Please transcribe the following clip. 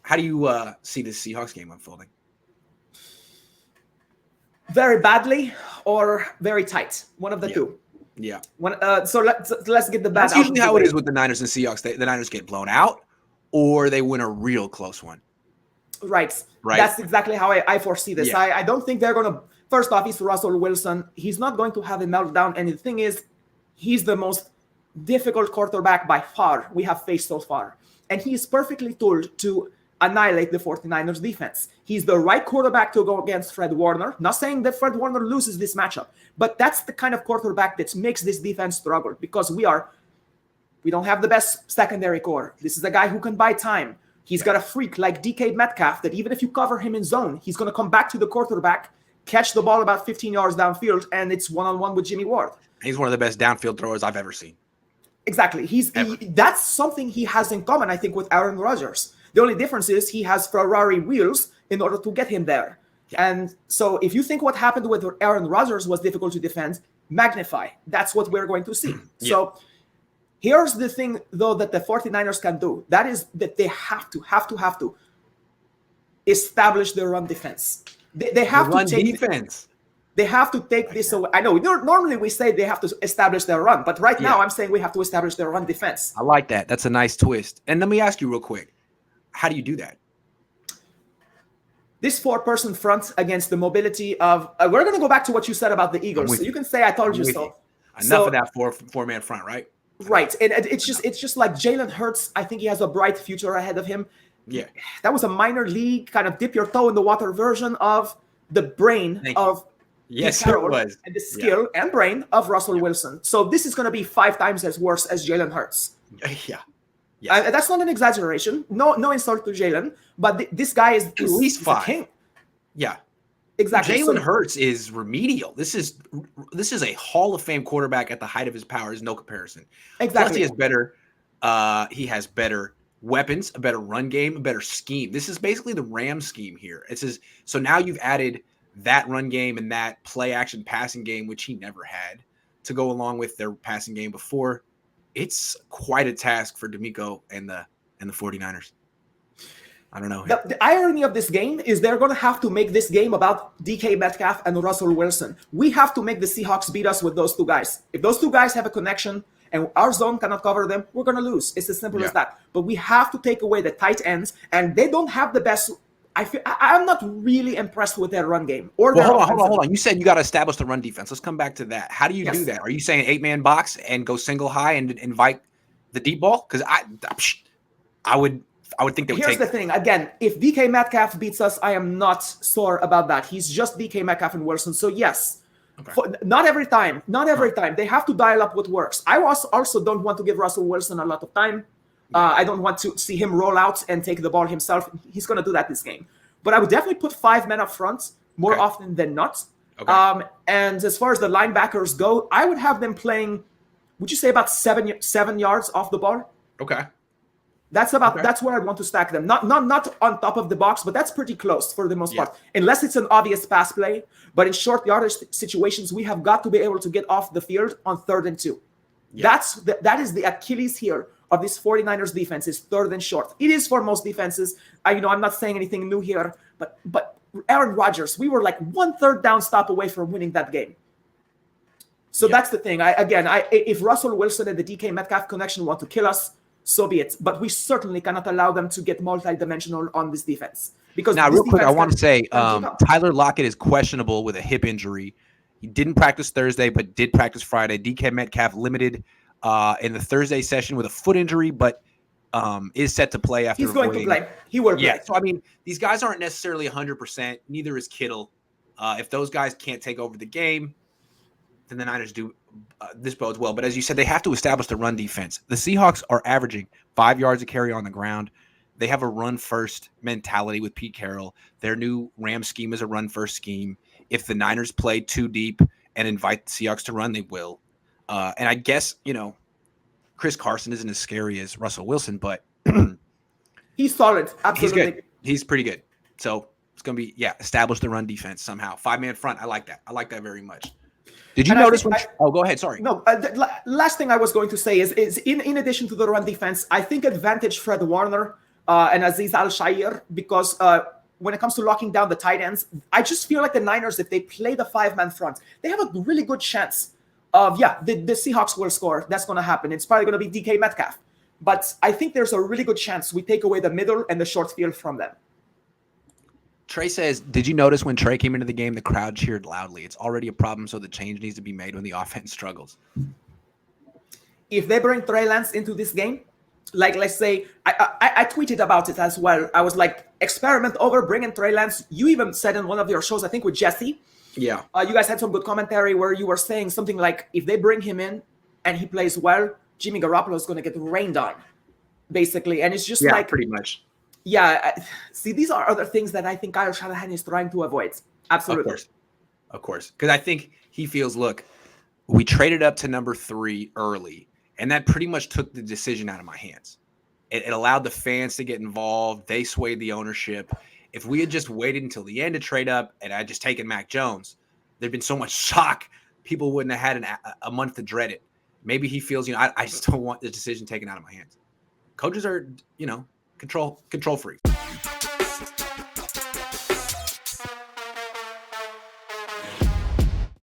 How do you see this Seahawks game unfolding? Very badly or very tight. One of the two. Yeah. So let's get the bad. That's usually how it is with the Niners and Seahawks. The Niners get blown out, or they win a real close one. Right. That's exactly how I foresee this. Yeah. I don't think they're going to. First off, it's Russell Wilson. He's not going to have a meltdown. And the thing is, he's the most difficult quarterback by far we have faced so far. And he is perfectly tooled to annihilate the 49ers defense. He's the right quarterback to go against Fred Warner. Not saying that Fred Warner loses this matchup, but that's the kind of quarterback that makes this defense struggle because we don't have the best secondary core. This is a guy who can buy time. He's got a freak like DK Metcalf that even if you cover him in zone, he's going to come back to the quarterback, catch the ball about 15 yards downfield, and it's one-on-one with Jimmy Ward. He's one of the best downfield throwers I've ever seen. Exactly. That's something he has in common, I think, with Aaron Rodgers. The only difference is he has Ferrari wheels in order to get him there. Yeah. And so if you think what happened with Aaron Rodgers was difficult to defend, magnify. That's what we're going to see. Yeah. So here's the thing, though, that the 49ers can do. That is that they have to establish their run defense. They have to take defense. They have to take this away. I know normally we say they have to establish their run, but right now I'm saying we have to establish their run defense. I like that. That's a nice twist. And let me ask you real quick. How do you do that? This 4-person front against the mobility of we're going to go back to what you said about the Eagles. So you can say I told you so. Enough of that four-man front, right? Right. And it's just like Jalen Hurts. I think he has a bright future ahead of him. Yeah. That was a minor league kind of dip your toe in the water version of the brain of Yes, it was. And the skill and brain of Russell Wilson. So this is going to be 5 times as worse as Jalen Hurts. Yeah. Yes. That's not an exaggeration. No insult to Jalen, but this guy is at least 5. King. Yeah, exactly. Jalen Hurts is remedial. This is a Hall of Fame quarterback at the height of his powers. No comparison. Exactly. Plus he has better weapons, a better run game, a better scheme. This is basically the Rams scheme here. So now you've added that run game and that play action passing game, which he never had, to go along with their passing game before. It's quite a task for D'Amico and the 49ers. I don't know. The irony of this game is they're going to have to make this game about DK Metcalf and Russell Wilson. We have to make the Seahawks beat us with those 2 guys. If those 2 guys have a connection and our zone cannot cover them, we're going to lose. It's as simple as that. But we have to take away the tight ends, and they don't have the best. I'm not really impressed with their run game. Hold on. You said you got to establish the run defense. Let's come back to that. How do you do that? Are you saying 8-man box and go single high and invite the deep ball? Because I would think they would. Here's the thing. Again, if DK Metcalf beats us, I am not sore about that. He's just DK Metcalf and Wilson. So yes, not every time. Not every time. They have to dial up what works. I also don't want to give Russell Wilson a lot of time. I don't want to see him roll out and take the ball himself. He's going to do that this game. But I would definitely put 5 men up front more often than not. Okay. And as far as the linebackers go, I would have them playing, would you say about 7 yards off the ball? Okay. That's where I'd want to stack them. Not on top of the box, but that's pretty close for the most part. Unless it's an obvious pass play. But in short yardage situations, we have got to be able to get off the field on 3rd and 2. Yeah. That is the Achilles heel of this 49ers defense is 3rd and short. It is for most defenses. I'm not saying anything new here, but Aaron Rodgers, we were like 1/3 down stop away from winning that game. So that's the thing. If Russell Wilson and the DK Metcalf connection want to kill us, so be it. But we certainly cannot allow them to get multi-dimensional on this defense. Because now, real quick, I want to say Tyler Lockett is questionable with a hip injury. He didn't practice Thursday, but did practice Friday. DK Metcalf limited in the Thursday session with a foot injury, but is set to play after. He's going to play. He will play. Yeah. So, I mean, these guys aren't necessarily 100%. Neither is Kittle. If those guys can't take over the game, then the Niners do. This bodes well. But as you said, they have to establish the run defense. The Seahawks are averaging 5 yards a carry on the ground. They have a run-first mentality with Pete Carroll. Their new Ram scheme is a run-first scheme. If the Niners play too deep and invite the Seahawks to run, they will. And I guess, Chris Carson isn't as scary as Russell Wilson, but he's solid. Absolutely. He's good. He's pretty good. So it's going to be, establish the run defense somehow. 5-man front. I like that. I like that very much. Did you notice go ahead. Sorry. No, last thing I was going to say is in addition to the run defense, I think advantage Fred Warner and Aziz Al-Shair, because when it comes to locking down the tight ends, I just feel like the Niners, if they play the 5-man front, they have a really good chance of, the Seahawks will score. That's going to happen. It's probably going to be DK Metcalf. But I think there's a really good chance we take away the middle and the short field from them. Trey says, did you notice when Trey came into the game, the crowd cheered loudly? It's already a problem, so the change needs to be made when the offense struggles. If they bring Trey Lance into this game, like, let's say, I tweeted about it as well. I was like, experiment over, bring in Trey Lance. You even said in one of your shows, I think with Jesse, yeah, you guys had some good commentary where you were saying something like, if they bring him in and he plays well, Jimmy Garoppolo is going to get rained on, basically. And it's just like, pretty much. Yeah. See, these are other things that I think Kyle Shanahan is trying to avoid. Absolutely. Of course. Because I think he feels, look, we traded up to number 3 early, and that pretty much took the decision out of my hands. It allowed the fans to get involved. They swayed the ownership. If we had just waited until the end to trade up and I just taken Mac Jones, there'd been so much shock. People wouldn't have had a month to dread it. Maybe he feels, I just don't want the decision taken out of my hands. Coaches are, control freaks.